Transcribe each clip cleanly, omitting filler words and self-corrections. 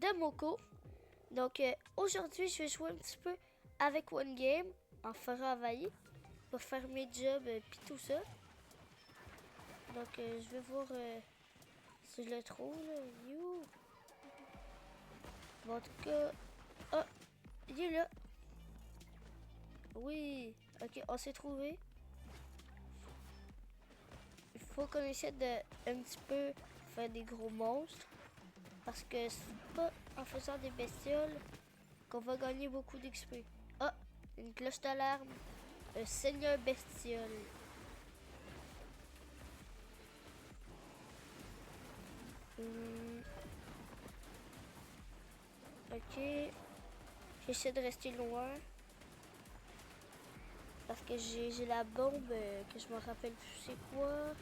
de Moko. Donc aujourd'hui, je vais jouer un petit peu avec One Game en Forêt envahie pour faire mes jobs puis tout ça. Donc je vais voir si je le trouve là. You. Bon, en tout cas, oh, il est là. Oui, ok, on s'est trouvé. Il faut qu'on essaie de un petit peu faire des gros monstres. Parce que c'est pas en faisant des bestioles qu'on va gagner beaucoup d'XP. Ah, une cloche d'alarme. Un seigneur bestiole. Ok. J'essaie de rester loin. Parce que j'ai la bombe que je me rappelle plus c'est quoi.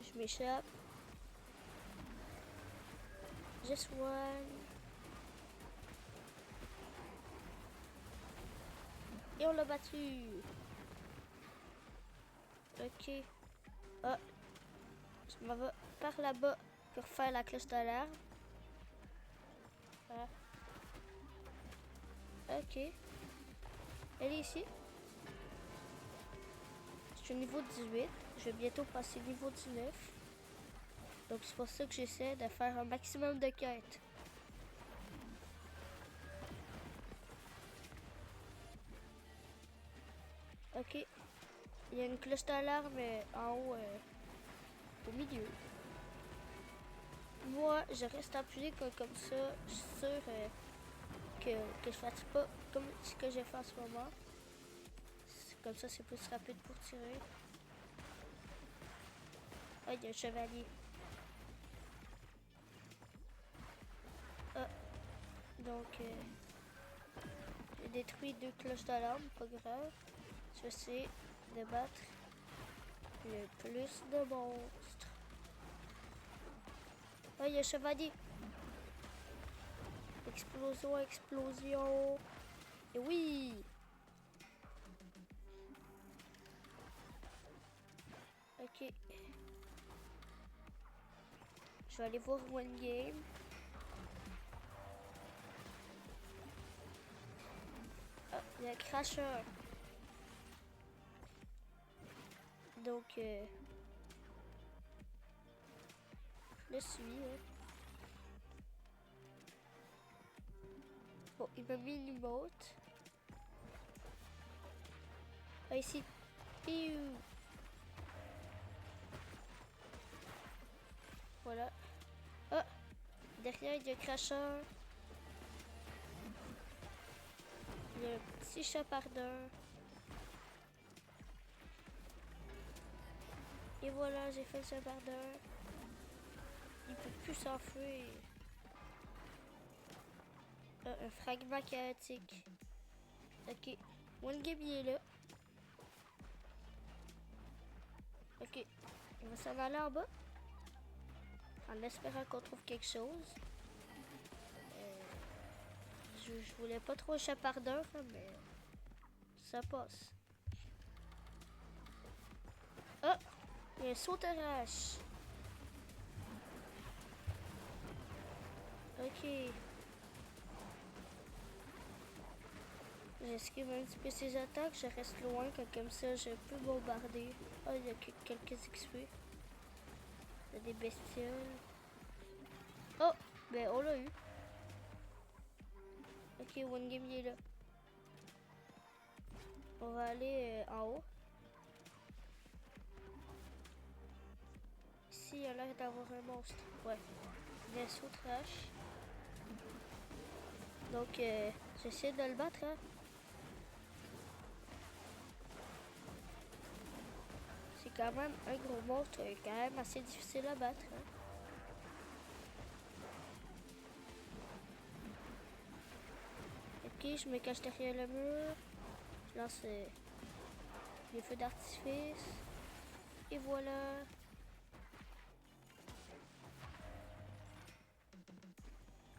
Je m'échappe. Je soigne. Et on l'a battu. Ok. Ah. Je m'en vais par là-bas pour faire la cloche d'alarme. Voilà. Ok. Elle est ici. Je suis au niveau 18. Je vais bientôt passer niveau 19. Donc c'est pour ça que j'essaie de faire un maximum de quêtes. Ok. Il y a une cloche d'alarme en haut, au milieu. Moi, je reste appuyé comme ça. Je suis sûr que je fasse pas comme ce que j'ai fait en ce moment. Comme ça, c'est plus rapide pour tirer. Ah, il y a un chevalier. Ah, donc, j'ai détruit 2 cloches d'alarme, pas grave. Je vais essayer de battre le plus de monstres. Ah, il y a un chevalier. Explosion, explosion. Et oui! Ok. Je vais aller voir One Game. Ah, il y a un crasheur. Donc, je le suis. Hein. Bon, il m'a mis une emote. Ah, ici. Piou. Voilà. Ah, derrière, il y a un crasheur. Il y a un petit chapardeur. Et voilà, j'ai fait le chapardeur. Il peut plus s'enfuir. Ah, un fragment chaotique. Ok. One Game, il est là. Ok. On va s'en aller en bas. En espérant qu'on trouve quelque chose. Je voulais pas trop un chapardeur, mais ça passe. Ah! Il y a un sauterage. Ok. J'esquive un petit peu ses attaques, je reste loin, comme ça je peux bombarder. Ah, il y a quelques XP. Il y a des bestioles. Oh! Ben, on l'a eu. Ok, One Game, il est là. On va aller en haut. Ici, il y a l'air d'avoir un monstre. Ouais. Vaisseau trash. Donc, j'essaie de le battre, hein. C'est quand même un gros monstre, quand même assez difficile à battre, hein. Ok, je me cache derrière le mur. Je lance les feux d'artifice. Et voilà.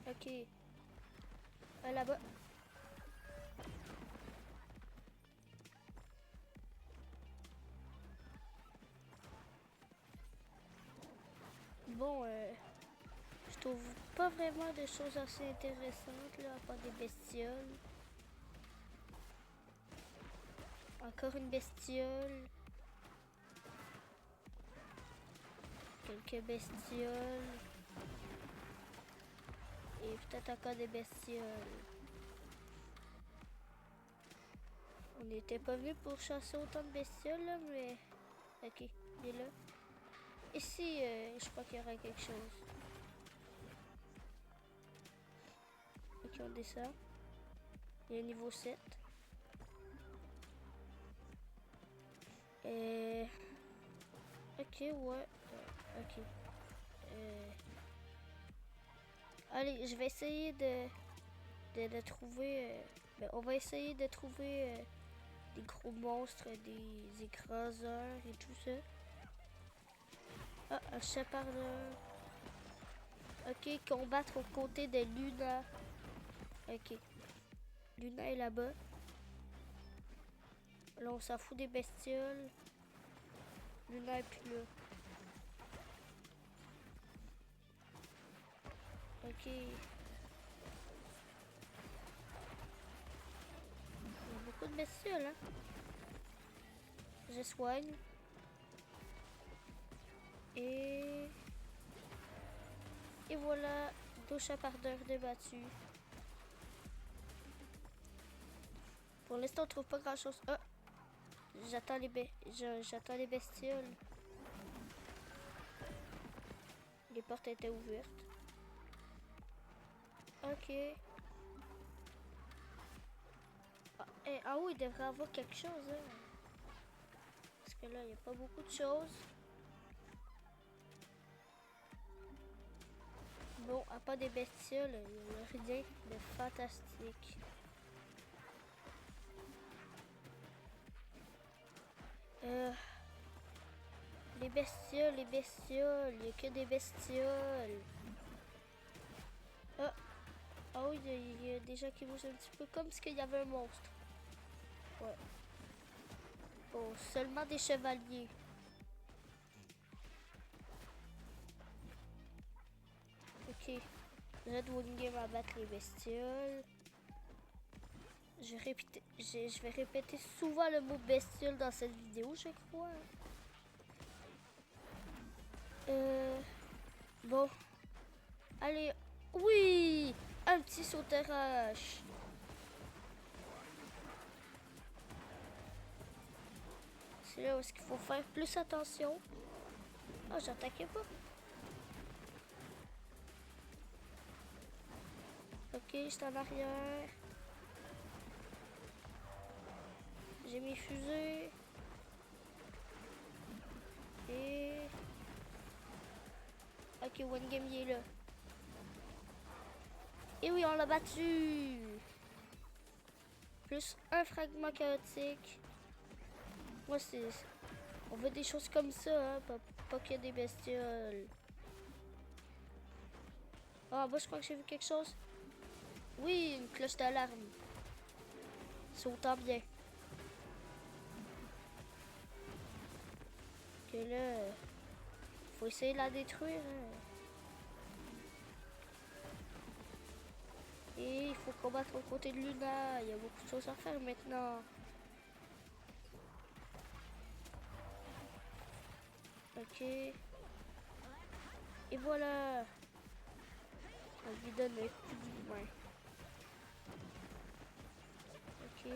Ok. Là-bas. bon, je trouve pas vraiment de choses assez intéressantes, là, à part des bestioles. Encore une bestiole. Quelques bestioles. Et peut-être encore des bestioles. On n'était pas venu pour chasser autant de bestioles, là, mais... Ok, il est là. Ici, je crois qu'il y aura quelque chose. Ok, on descend. Il y a un niveau 7. Ok, ouais. Ok. Allez, je vais essayer de trouver... ben, on va essayer de trouver des gros monstres, des écraseurs et tout ça. Ah, un chapardeur. Ok, combattre aux côtés de Luna. Ok. Luna est là-bas. Là, on s'en fout des bestioles. Luna est plus là. Ok. Il y a beaucoup de bestioles, hein. Je soigne. Et voilà, 2 chapardeurs débattus. Pour l'instant, on trouve pas grand chose. Ah! J'attends j'attends les bestioles. Les portes étaient ouvertes. Ok. En haut, il devrait y avoir quelque chose. Hein. Parce que là, il n'y a pas beaucoup de choses. Bon, à part des bestioles, il n'y a rien de fantastique. Les bestioles, il n'y a que des bestioles. Ah, ah oui, il y a des gens qui bougent un petit peu comme si il y avait un monstre. Ouais. Bon, seulement des chevaliers. Ok. Red One Game à battre les bestioles. Je vais répéter souvent le mot bestiole dans cette vidéo, je crois. Bon. Allez. Oui! Un petit sauterage. C'est là où est-ce qu'il faut faire plus attention. Oh, j'attaquais pas. Ok, je suis en arrière. J'ai mes fusées. Et... Ok, One Game il est là. Et oui, on l'a battu. Plus un fragment chaotique. Moi, c'est... On veut des choses comme ça, hein, pas qu'il y ait des bestioles. Ah, moi, je crois que j'ai vu quelque chose. Oui, une cloche d'alarme. C'est autant bien. Que là, faut essayer de la détruire. Hein. Et il faut combattre aux côtés de Luna. Il y a beaucoup de choses à faire maintenant. Ok. Et voilà. On lui donne un coup de main. Ok.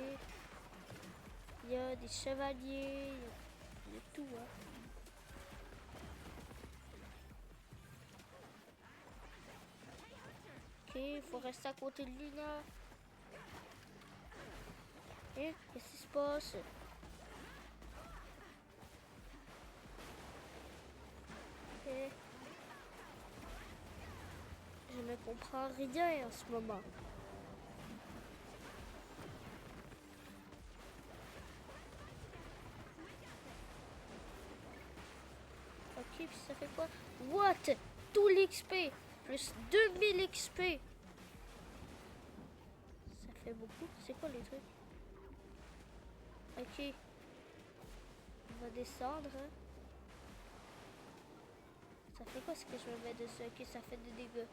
Il y a des chevaliers. Il y a tout. Hein. Ok, il faut rester à côté de Luna. Hein? Qu'est-ce qui se passe? Et... Je ne comprends rien en ce moment. Ok, puis ça fait quoi? What? Tout l'XP plus 2000 XP. Ça fait beaucoup. C'est quoi les trucs? Ok. On va descendre. Hein. Ça fait quoi ce que je me mets dessus? Ok, ça fait des dégâts.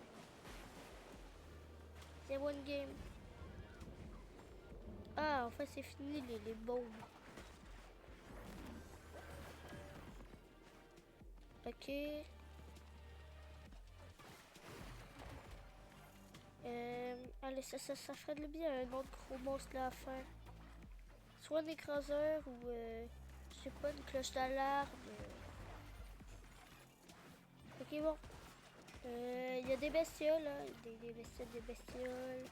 C'est one game. Ah, en fait, c'est fini les bombes. Ok. Allez, ça ferait de bien un autre gros monstre là à faire. Soit un écraseur ou, je sais pas, une cloche d'alarme. Ok, bon. Il y a des bestioles, là. Des bestioles, des bestioles.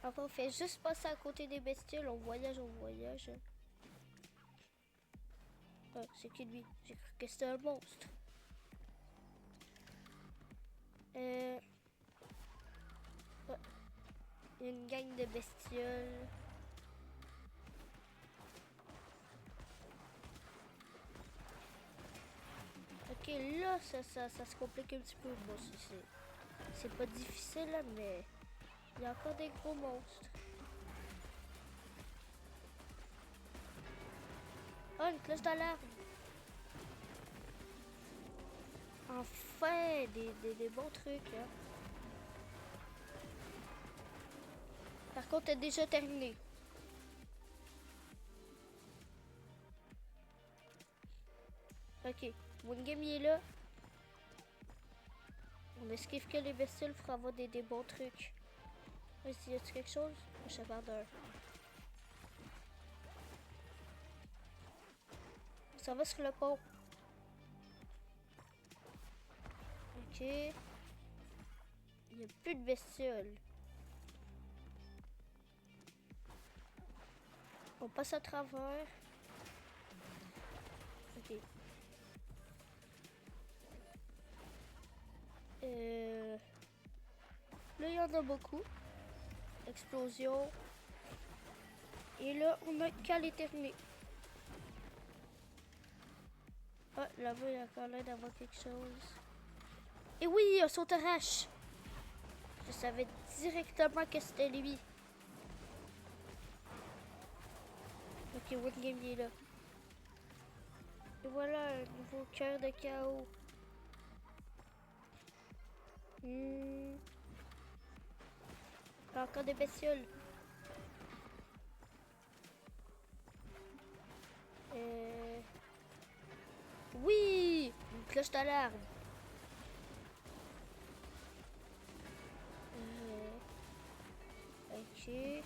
Après, on fait juste passer à côté des bestioles. On voyage, on voyage. Ah, c'est qui lui? J'ai cru que c'était un monstre. Ah, il y a une gang de bestioles. Ok, là, ça se complique un petit peu. Bon, c'est pas difficile, là, mais il y a encore des gros monstres. Oh, une cloche d'alarme. Enfin, des bons trucs, là. Par contre, t'as déjà terminé. Ok, mon game il est là. On esquive que les bestioles pour avoir des bons trucs. Vas-y, y a-tu quelque chose? Je sais pas d'un. Ça va sur le pont. Ok. Il n'y a plus de bestioles. On passe à travers. Ok. Là, il y en a beaucoup. Explosion. Et là, on a qu'à les terminer. Ah, là-bas, il y a encore l'air d'avoir quelque chose. Et oui, un sauterage. Je savais directement que c'était lui. Ok, One Game il est là. Et voilà, un nouveau cœur de chaos. Encore des bestioles. Oui, une cloche d'alarme. Ok. Et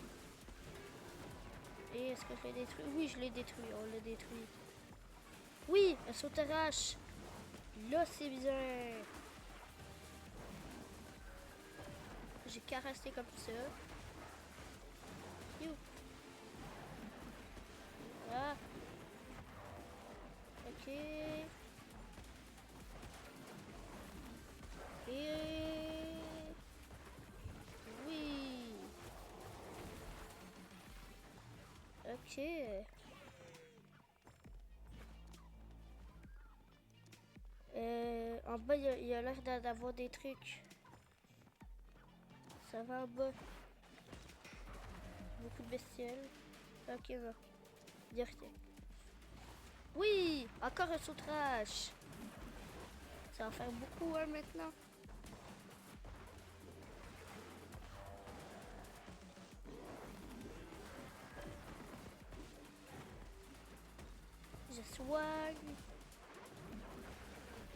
est-ce que je l'ai détruit? Oui, je l'ai détruit. On l'a détruit. Oui, un sauterage. Là, c'est bien. J'ai qu'à rester comme ça. You. Voilà. Ok. Et... Oui. Ok. En bas, il y a l'air d'avoir des trucs. Ça va en bas. Beaucoup de bestioles. Ok, non. Dire que... Oui, encore un sauterage. Ça va faire beaucoup hein, maintenant. Je soigne.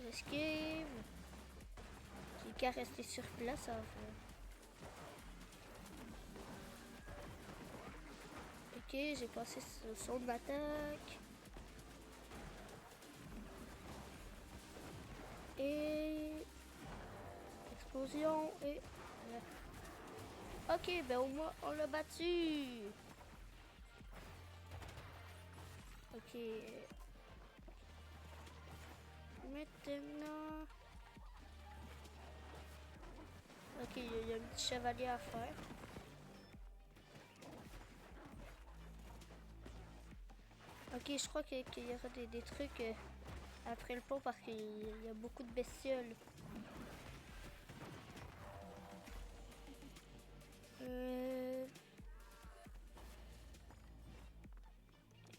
J'esquive. J'ai qu'à rester sur place en fait. Ok, j'ai passé son attaque. Et... Explosion et... Ok, ben au moins on l'a battu. Ok. Maintenant... Ok, il y a un petit chevalier à faire. Ok, je crois qu'il y aura des trucs après le pont parce qu'il y a beaucoup de bestioles.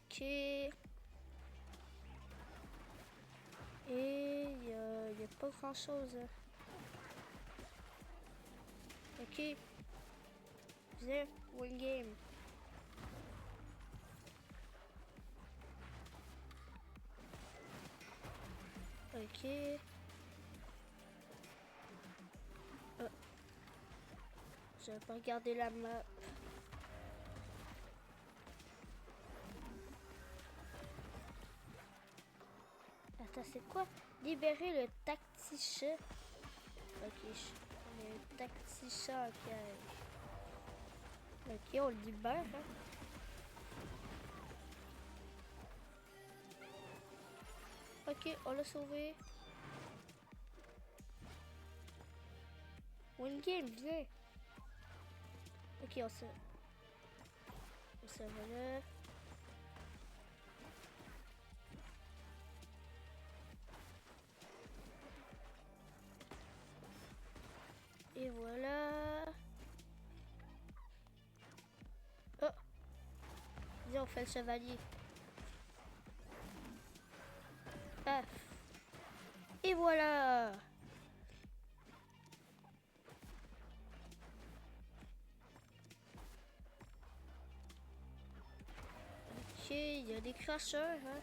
Ok. Et il y a pas grand chose. Hein. Ok. Viens, one game. Ok. J'avais pas regardé la map. Attends, c'est quoi? Libérer le tacticien. Ok, le tacticien en cage. Ok, on le libère. Hein? Ok, on l'a sauvé. One game, viens. Ok, on se va là. Et voilà. Oh, viens, on fait le chevalier. Paf. Et voilà. Ok, il y a des cracheurs. Hein?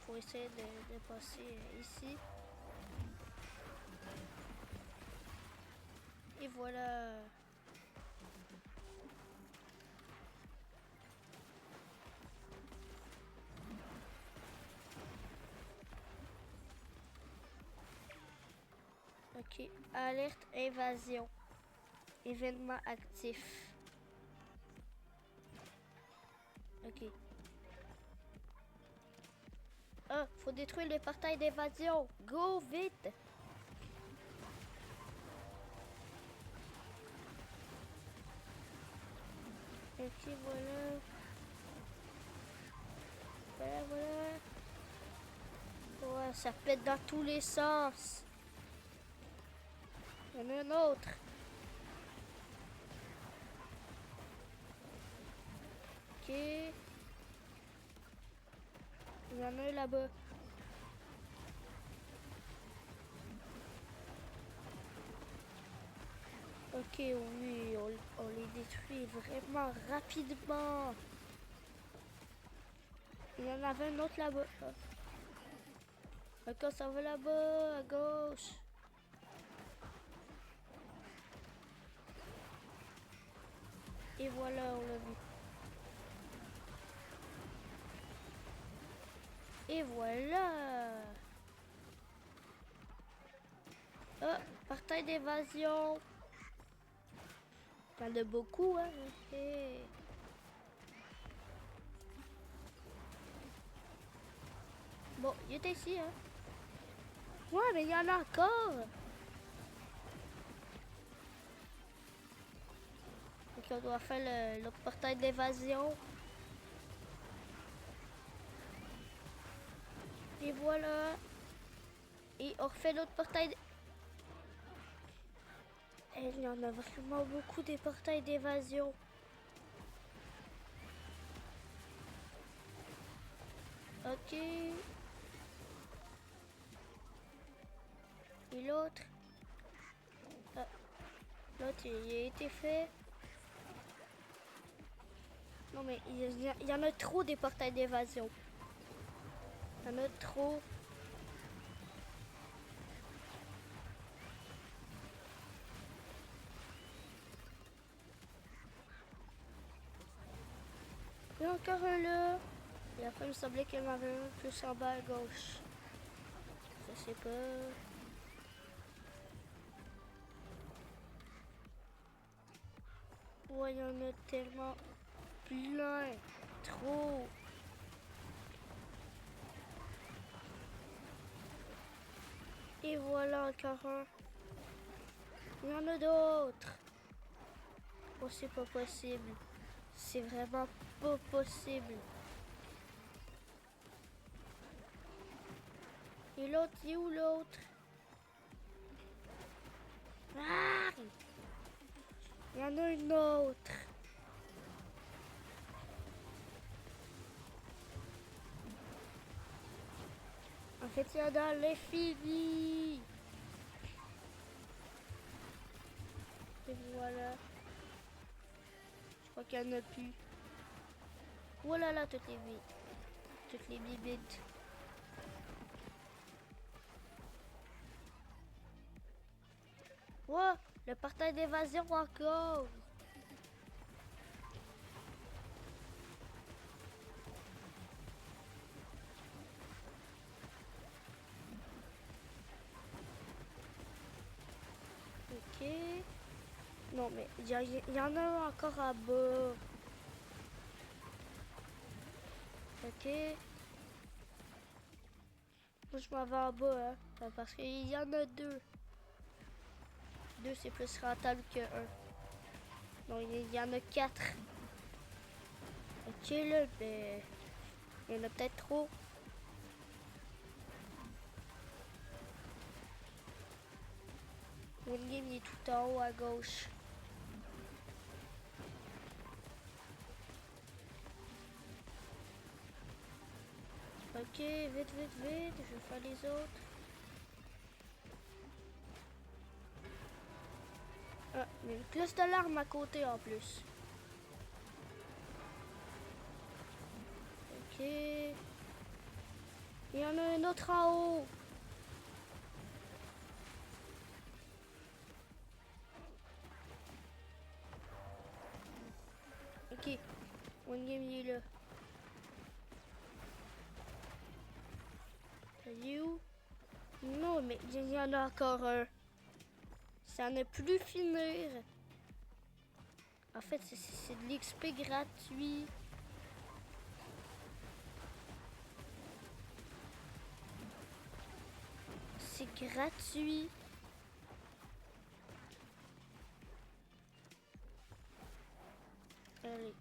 Faut essayer de passer ici. Et voilà. Ok, alerte invasion. Événement actif. Ok. Ah, faut détruire le portail d'évasion. Go, vite. Ok, voilà. Voilà, voilà. Ouais, ça pète dans tous les sens. Il y en a un autre. Ok. Il y en a un là-bas. Ok, oui, on les détruit vraiment rapidement. Il y en avait un autre là-bas. Ok, ça va là-bas, à gauche. Et voilà, on l'a vu. Et voilà. Oh, portail d'évasion. Il y en a beaucoup, hein. Ok. Bon, il est ici, hein. Ouais, mais il y en a encore. Ok, on doit faire le portail d'évasion. Et voilà. Et on refait l'autre portail. Et il y en a vraiment beaucoup des portails d'évasion. Ok. Et l'autre. Ah, l'autre, il a été fait. Non, mais il y en a trop des portails d'évasion. Il y en a trop. Il y a encore un là. Et après, il me semblait qu'il y en avait un plus en bas à gauche. Je sais pas. Ouais, il y en a tellement plein. Trop. Et voilà encore un. Il y en a d'autres. Oh, c'est pas possible. C'est vraiment pas possible. Et l'autre, il est où l'autre? Ah! Il y en a une autre. fait, il y en a l'infini. Et voilà. Je crois qu'il n'y en a plus. Voilà là, toutes les bibites. Wow, le portail d'évasion encore. Ok. Non, mais il y en a un encore à bas. Ok. Moi, je m'en vais en bas, hein. Parce qu'il y en a deux. Deux, c'est plus rentable que un. Non, il y en a quatre. Ok, là, mais il y en a peut-être trop. Wingame, il est tout en haut à gauche. Ok, vite, vite, vite. Je vais faire les autres. Ah, il y a une cloche d'alarme à côté en plus. Ok. Il y en a un autre en haut. Ok. Wingame, il est là. T'as où? Non, mais il y en a encore un. Ça ne plus finir. En fait, c'est de l'XP gratuit. C'est gratuit. Allez.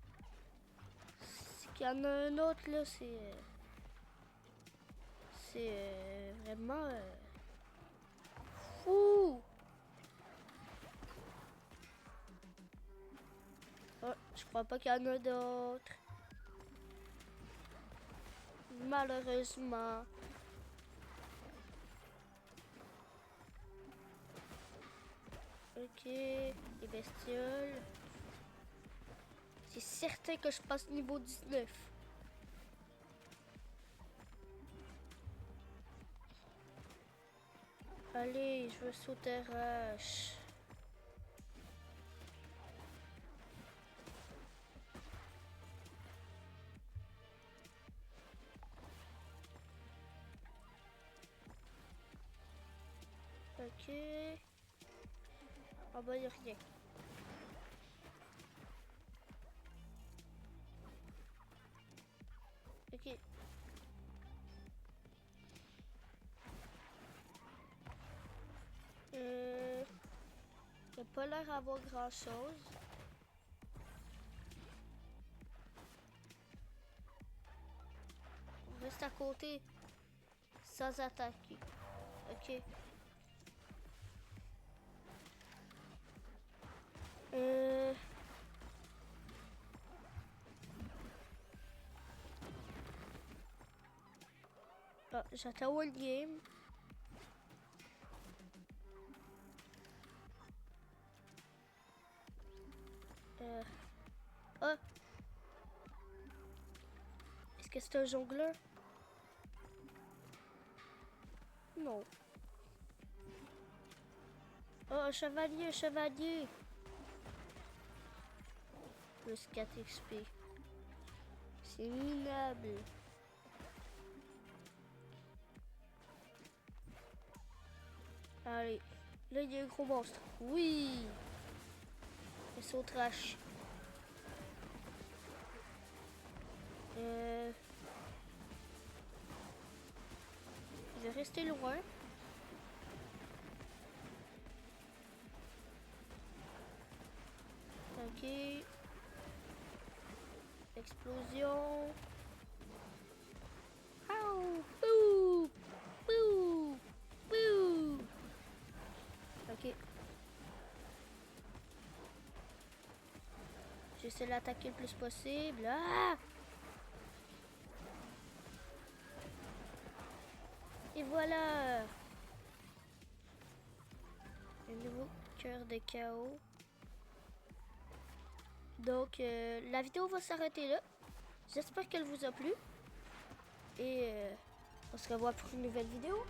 C'est qu'il y en a un autre là, c'est vraiment fou. Oh, je crois pas qu'il y en a d'autres. Malheureusement. Ok, les bestioles. C'est certain que je passe niveau 19. Allez, je veux sauter rush. Ok. Ah bah, y a rien. Ok. Il n'a pas l'air d'avoir grand chose. On reste à côté sans attaquer. Ok. Ah, j'attends One Game. Ah, est-ce que c'est un jongleur? Non. Oh, un chevalier, un chevalier. Plus 4 XP. C'est minable. Allez. Là, il y a un gros monstre. Oui. Ils sont trash. Je vais rester loin. Ok. Explosion. Ow. Bouh. Bouh. Bouh. Ok. J'essaie de l'attaquer le plus possible. Ah! Et voilà. Un nouveau cœur de chaos. Donc, la vidéo va s'arrêter là. J'espère qu'elle vous a plu. Et on se revoit pour une nouvelle vidéo.